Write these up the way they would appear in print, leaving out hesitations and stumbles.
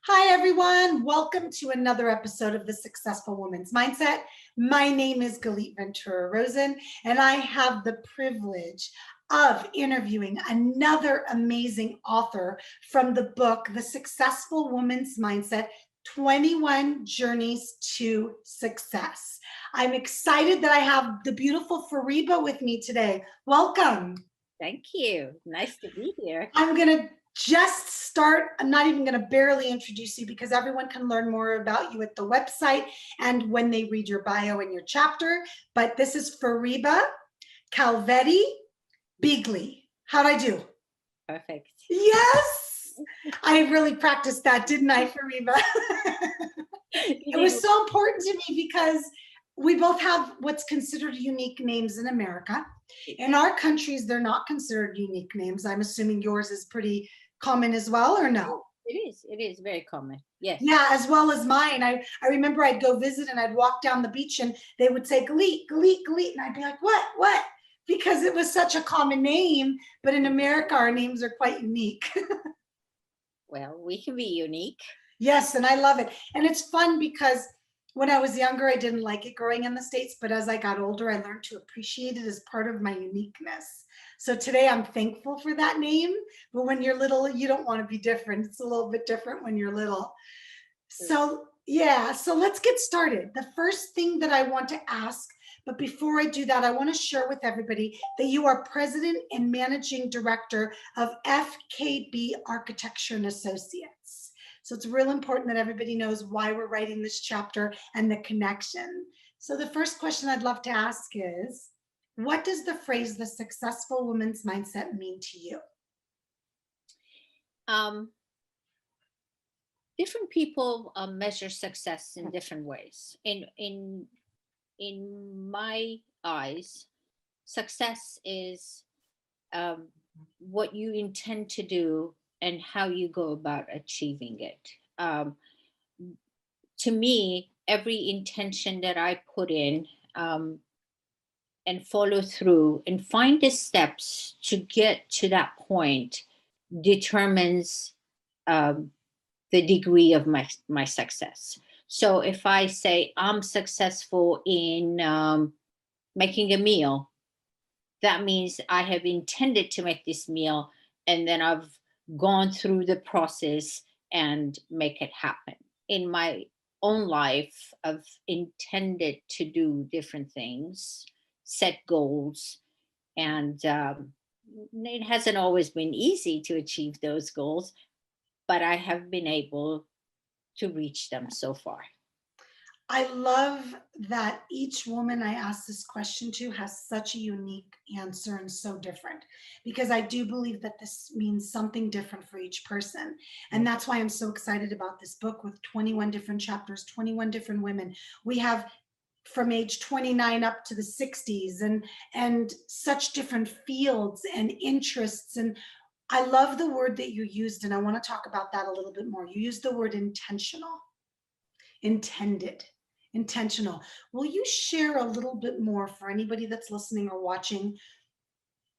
Hi, everyone. Welcome to another episode of The Successful Woman's Mindset. My name is Galit Ventura-Rosen, and I have the privilege of interviewing another amazing author from the book, The Successful Woman's Mindset, 21 Journeys to Success. I'm excited that I have the beautiful Fariba with me today. Welcome. Thank you. Nice to be here. I'm going to just start. I'm not even going to barely introduce you because everyone can learn more about you at the website and when they read your bio and your chapter. But this is Fariba Khalvati Beighlie. How'd I do? Perfect. Yes. I really practiced that, didn't I, Fariba? It was so important to me because we both have what's considered unique names in America. In our countries, they're not considered unique names. I'm assuming yours is pretty common as well, or no? It is very common. Yes. Yeah, as well as mine. I remember I'd go visit and I'd walk down the beach and they would say Galit, Galit, Galit. And I'd be like, what? Because it was such a common name, but in America, our names are quite unique. Well, we can be unique. Yes, and I love it. And it's fun because when I was younger, I didn't like it growing in the States, but as I got older, I learned to appreciate it as part of my uniqueness. So today I'm thankful for that name, but when you're little, you don't want to be different. It's a little bit different when you're little. So yeah, so let's get started. The first thing that I want to ask, but before I do that, I want to share with everybody that you are president and managing director of FKB Architecture and Associates. So it's real important that everybody knows why we're writing this chapter and the connection. So the first question I'd love to ask is, what does the phrase "the successful woman's mindset" mean to you? Different people measure success in different ways. In my eyes, success is what you intend to do and how you go about achieving it. To me, every intention that I put in and follow through and find the steps to get to that point determines the degree of my success. So if I say I'm successful in making a meal, that means I have intended to make this meal and then I've gone through the process and make it happen. In my own life, I've intended to do different things, set goals, and it hasn't always been easy to achieve those goals, but I have been able to reach them so far. I love that each woman I ask this question to has such a unique answer and so different, because I do believe that this means something different for each person. And that's why I'm so excited about this book with 21 different chapters, 21 different women. We have from age 29 up to the 60s and such different fields and interests. And I love the word that you used, and I want to talk about that a little bit more. You used the word intentional, intended. Intentional. Will you share a little bit more for anybody that's listening or watching?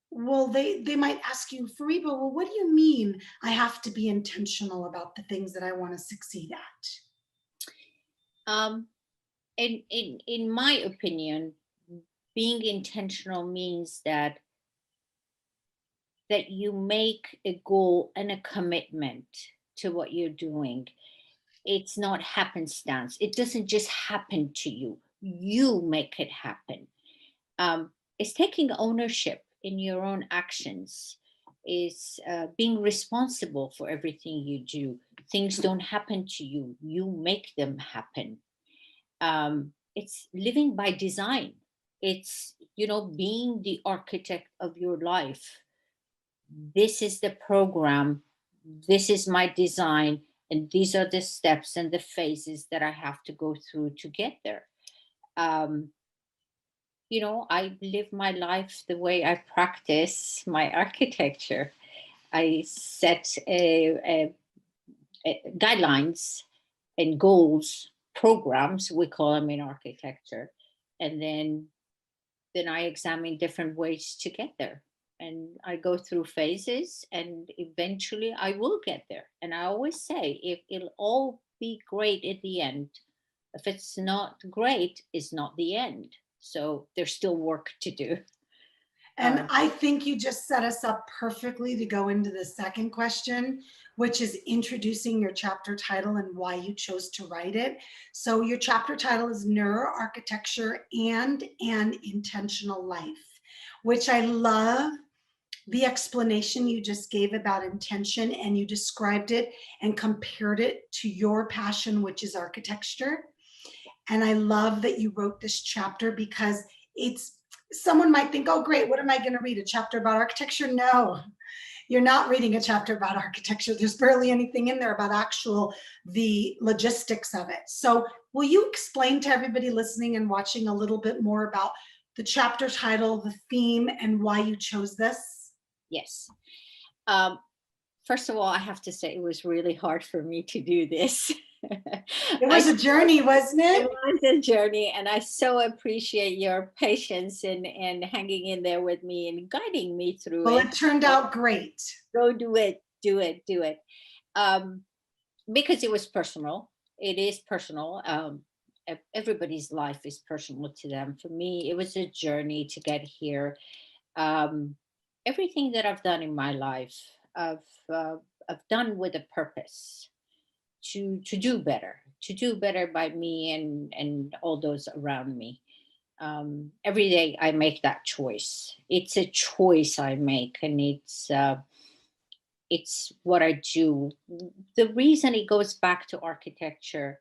Well, they might ask you, Fariba, well, what do you mean I have to be intentional about the things that I want to succeed at? In my opinion, being intentional means that you make a goal and a commitment to what you're doing. It's not happenstance. It doesn't just happen to you. You make it happen. It's taking ownership in your own actions. It's being responsible for everything you do. Things don't happen to you. You make them happen. It's living by design. It's, being the architect of your life. This is the program. This is my design. And these are the steps and the phases that I have to go through to get there. I live my life the way I practice my architecture. I set guidelines and goals, programs, we call them in architecture. And then I examine different ways to get there. and I go through phases, and eventually I will get there. And I always say, if it'll all be great at the end, if it's not great, it's not the end. So there's still work to do. And I think you just set us up perfectly to go into the second question, which is introducing your chapter title and why you chose to write it. So your chapter title is Neuro-Architecture and an Intentional Life, which I love the explanation you just gave about intention, and you described it and compared it to your passion, which is architecture. And I love that you wrote this chapter because it's, someone might think, oh, great, what am I going to read? A chapter about architecture? No, you're not reading a chapter about architecture. There's barely anything in there about the logistics of it. So will you explain to everybody listening and watching a little bit more about the chapter title, the theme, and why you chose this? Yes. First of all, I have to say it was really hard for me to do this. It was a journey, wasn't it? It was a journey, and I so appreciate your patience and hanging in there with me and guiding me through Well, it. it turned out great. Go do it, do it, do it. Because it was personal. It is personal. Everybody's life is personal to them. For me, it was a journey to get here. Everything that I've done in my life, I've done with a purpose to do better by me and all those around me. Every day I make that choice. It's a choice I make, and it's what I do. The reason it goes back to architecture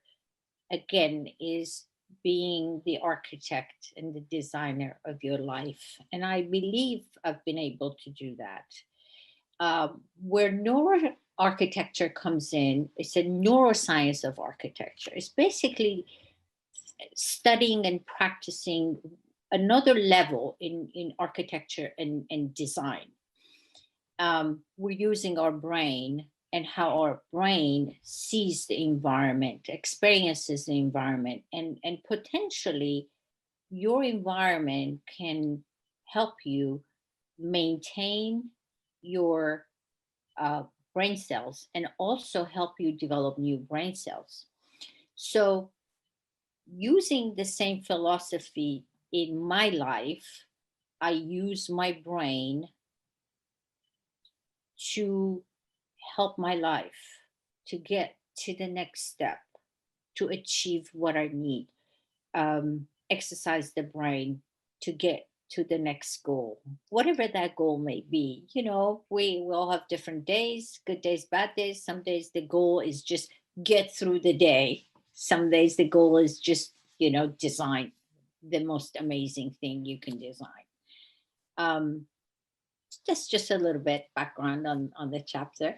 again is being the architect and the designer of your life, and I believe I've been able to do that. Where neuro-architecture comes in, it's a neuroscience of architecture. It's basically studying and practicing another level in architecture and design. We're using our brain and how our brain sees the environment, experiences the environment, and potentially your environment can help you maintain your brain cells and also help you develop new brain cells. So using the same philosophy in my life, I use my brain to help my life to get to the next step, to achieve what I need, exercise the brain to get to the next goal, whatever that goal may be. You know, we all have different days, good days, bad days. Some days the goal is just get through the day. Some days the goal is just, design the most amazing thing you can design. That's just a little bit background on the chapter.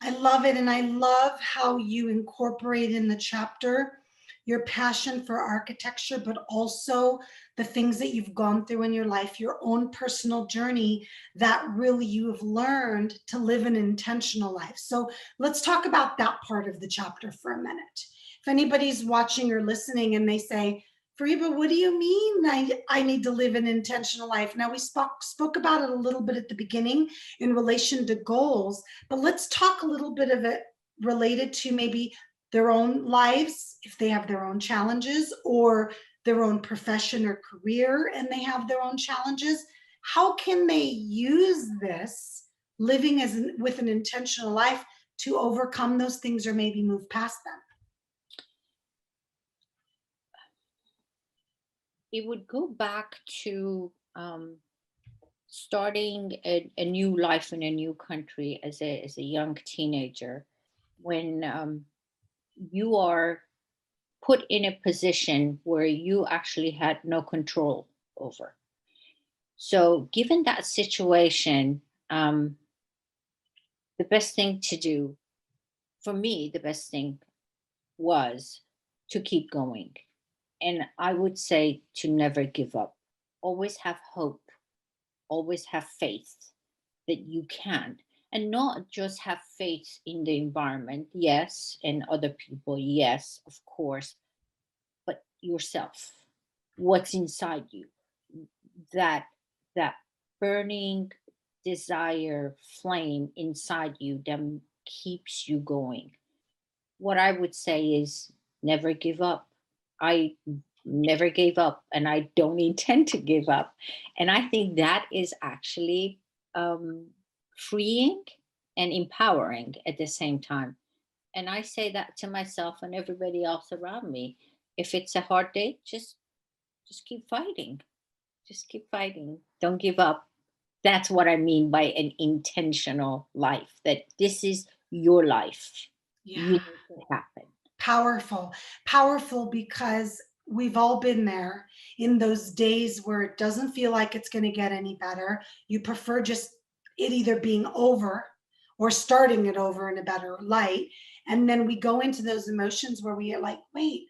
I love it. And I love how you incorporate in the chapter your passion for architecture, but also the things that you've gone through in your life, your own personal journey that really you have learned to live an intentional life. So let's talk about that part of the chapter for a minute. If anybody's watching or listening and they say, Fariba, what do you mean I need to live an intentional life? Now, we spoke about it a little bit at the beginning in relation to goals, but let's talk a little bit of it related to maybe their own lives, if they have their own challenges, or their own profession or career and they have their own challenges. How can they use this living with an intentional life to overcome those things or maybe move past them? It would go back to starting a new life in a new country as a young teenager, when you are put in a position where you actually had no control over. So given that situation, the best thing to do, for me, the best thing was to keep going. And I would say to never give up. Always have hope. Always have faith that you can. And not just have faith in the environment, yes, and other people, yes, of course, but yourself. What's inside you. That burning desire flame inside you that keeps you going. What I would say is never give up. I never gave up and I don't intend to give up. And I think that is actually freeing and empowering at the same time. And I say that to myself and everybody else around me. If it's a hard day, just keep fighting. Just keep fighting. Don't give up. That's what I mean by an intentional life, that this is your life. You Yeah. make it happen. Powerful, powerful, because we've all been there in those days where it doesn't feel like it's going to get any better. You prefer just it either being over or starting it over in a better light. And then we go into those emotions where we are like, wait,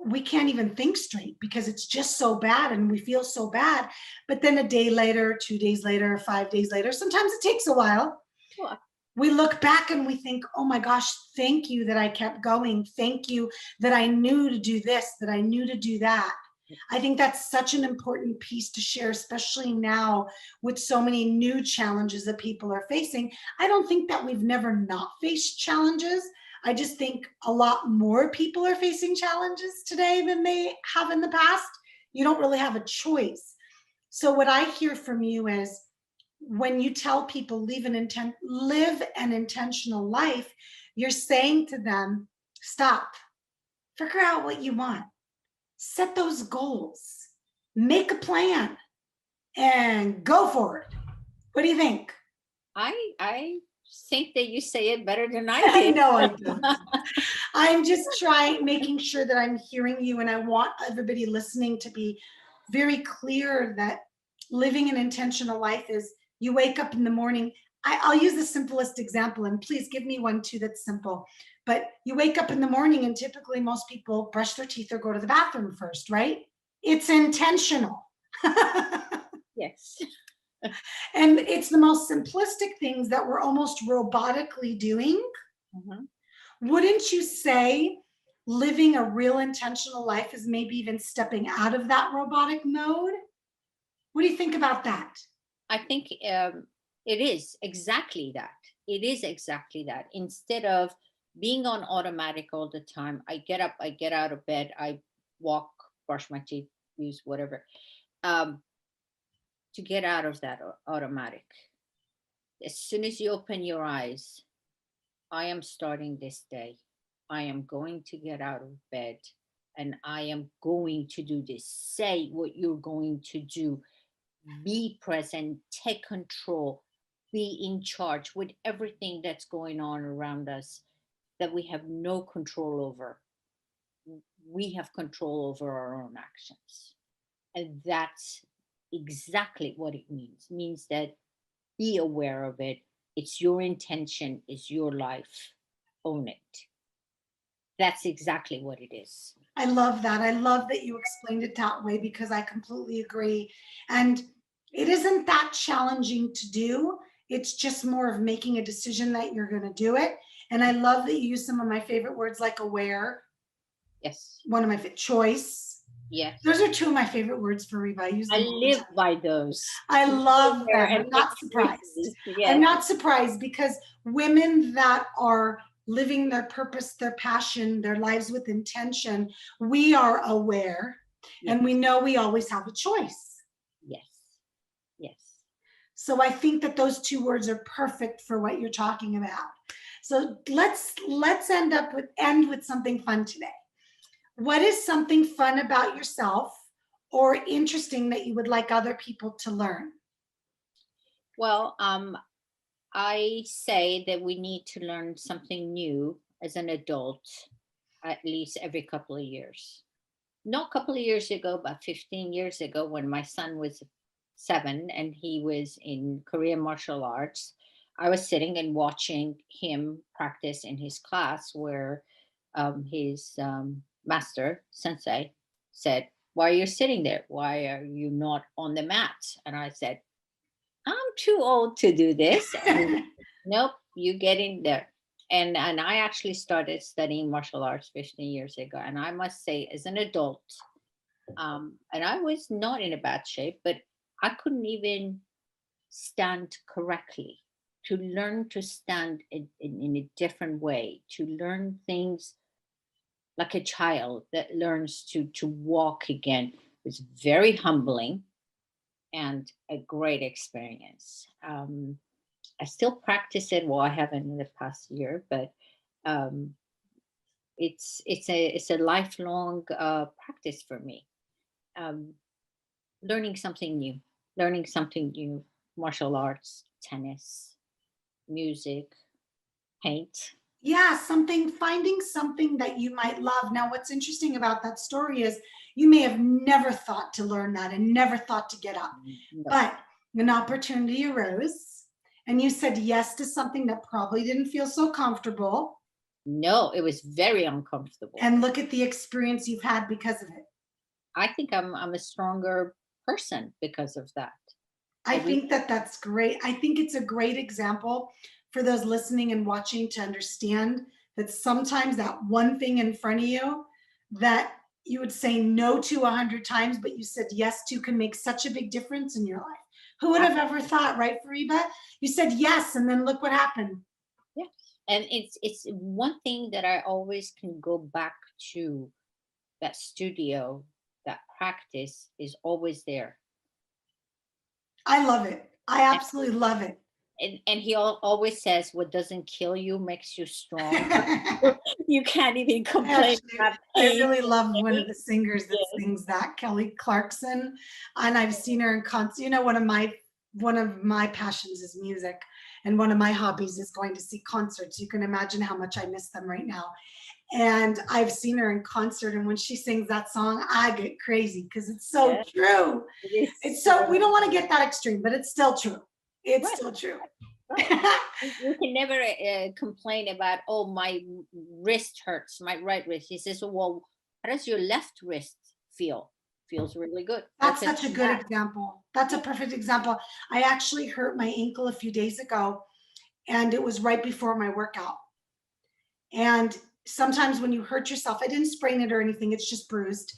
we can't even think straight because it's just so bad and we feel so bad. But then a day later, 2 days later, 5 days later, sometimes it takes a while. Sure. We look back and we think, oh my gosh, thank you that I kept going. Thank you that I knew to do this, that I knew to do that. I think that's such an important piece to share, especially now with so many new challenges that people are facing. I don't think that we've never not faced challenges. I just think a lot more people are facing challenges today than they have in the past. You don't really have a choice. So what I hear from you is, when you tell people live an intentional life, you're saying to them, stop, figure out what you want, set those goals, make a plan, and go for it. What do you think? I think that you say it better than I I did. know I don't. I'm just making sure that I'm hearing you, and I want everybody listening to be very clear that living an intentional life is, you wake up in the morning. I'll use the simplest example, and please give me one too that's simple. But you wake up in the morning, and typically most people brush their teeth or go to the bathroom first, right? It's intentional. Yes. And it's the most simplistic things that we're almost robotically doing. Mhm. Wouldn't you say living a real intentional life is maybe even stepping out of that robotic mode? What do you think about that? I think it is exactly that. It is exactly that. Instead of being on automatic all the time, I get up, I get out of bed, I walk, brush my teeth, use whatever, um, to get out of that automatic. As soon as you open your eyes, I am starting this day. I am going to get out of bed and I am going to do this. Say what you're going to do. Be present, take control, be in charge with everything that's going on around us that we have no control over. We have control over our own actions. And that's exactly what it means. It means that be aware of it. It's your intention, it's your life. Own it. That's exactly what it is. I love that. I love that you explained it that way, because I completely agree. And it isn't that challenging to do. It's just more of making a decision that you're going to do it. And I love that you use some of my favorite words like aware, Yes. one of my choice. Yes. Those are two of my favorite words for Reba. I use I them all the live time. by those. I love Aware them. and I'm make not surprised. choices. I'm Yes. not surprised, because women that are living their purpose, their passion, their lives with intention, we are aware, Yes. and we know we always have a choice. Yes. Yes. So I think that those two words are perfect for what you're talking about. So let's end with something fun today. What is something fun about yourself or interesting that you would like other people to learn? Well, I say that we need to learn something new as an adult at least every couple of years. Not a couple of years ago, but 15 years ago, when my son was 7 and he was in Korean martial arts, I was sitting and watching him practice in his class where his master, sensei, said, "Why are you sitting there? Why are you not on the mat?" And I said, "I'm too old to do this." And nope, you get in there. And I actually started studying martial arts 15 years ago. And I must say, as an adult, and I was not in a bad shape, but I couldn't even stand correctly, to learn to stand in a different way, to learn things like a child that learns to walk again. It was very humbling and a great experience. I still practice it. Well, I haven't in the past year, but um, it's a lifelong practice for me. Um, learning something new, learning something new, martial arts, tennis, music, paint. Yeah, finding something that you might love. Now, what's interesting about that story is you may have never thought to learn that and never thought to get up, No, but an opportunity arose and you said yes to something that probably didn't feel so comfortable. no, it was very uncomfortable. And look at the experience you've had because of it. I think I'm a stronger person because of that. I think that that's great. I think it's a great example for those listening and watching to understand that sometimes that one thing in front of you that you would say no to 100 times, but you said yes to, can make such a big difference in your life. Who would have ever thought, right, Fariba? You said yes, and then look what happened. Yeah, and it's one thing that I always can go back to. That studio, that practice is always there. I love it. I absolutely love it. And he always says, what doesn't kill you makes you strong. You can't even complain about I pain. really love one of the singers that sings that, Kelly Clarkson, and I've seen her in concert. You know, one of my passions is music, and one of my hobbies is going to see concerts. You can imagine how much I miss them right now. And I've seen her in concert, and when she sings that song, I get crazy because it's so true. It's so, we don't want to get that extreme, but it's still true. It's still true. Right. You can never complain about, oh, my wrist hurts, my right wrist. He says, well, how does your left wrist feel? Feels really good. That's such a good example. That's a perfect example. I actually hurt my ankle a few days ago, and it was right before my workout. And sometimes when you hurt yourself, I didn't sprain it or anything, it's just bruised.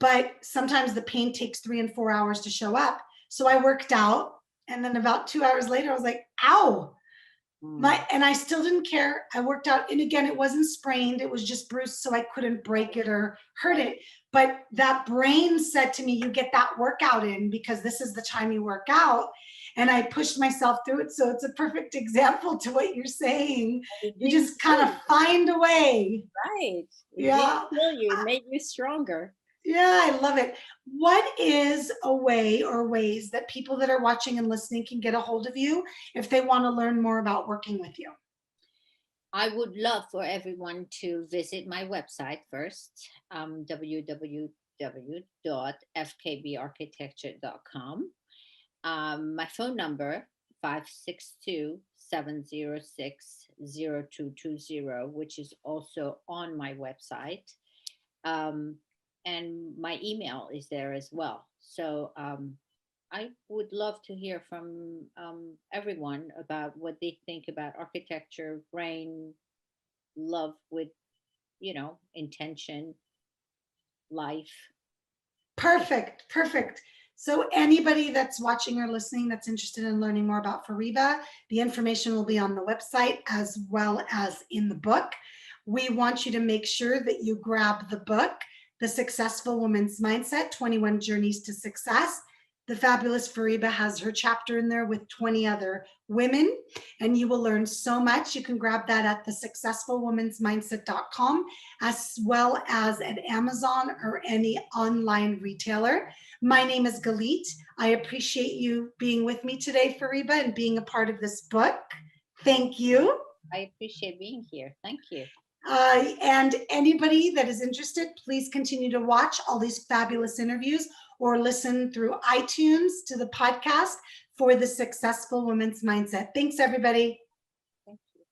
But sometimes the pain takes 3 and 4 hours to show up. So I worked out, and then about 2 hours later, I was like, ow. And I still didn't care. I worked out, and again, it wasn't sprained, it was just bruised, so I couldn't break it or hurt it. But that brain said to me, you get that workout in because this is the time you work out. And I pushed myself through it. So it's a perfect example to what you're saying. You just kind of find a way. Right. Yeah. It made you stronger. Yeah, I love it. What is a way or ways that people that are watching and listening can get a hold of you if they want to learn more about working with you? I would love for everyone to visit my website first, www.fkbarchitecture.com. My phone number, 562-706-0220, which is also on my website. And my email is there as well. So I would love to hear from everyone about what they think about architecture, brain, love with, intention, life. Perfect, perfect. So anybody that's watching or listening that's interested in learning more about Fariba, the information will be on the website as well as in the book. We want you to make sure that you grab the book, The Successful Woman's Mindset, 21 Journeys to Success. The fabulous Fariba has her chapter in there with 20 other women, and you will learn so much. You can grab that at thesuccessfulwomansmindset.com, as well as at Amazon or any online retailer. My name is Galit. I appreciate you being with me today, Fariba, and being a part of this book. Thank you. I appreciate being here. Thank you. And anybody that is interested, please continue to watch all these fabulous interviews or listen through iTunes to the podcast for The Successful Woman's Mindset. Thanks, everybody. Thank you.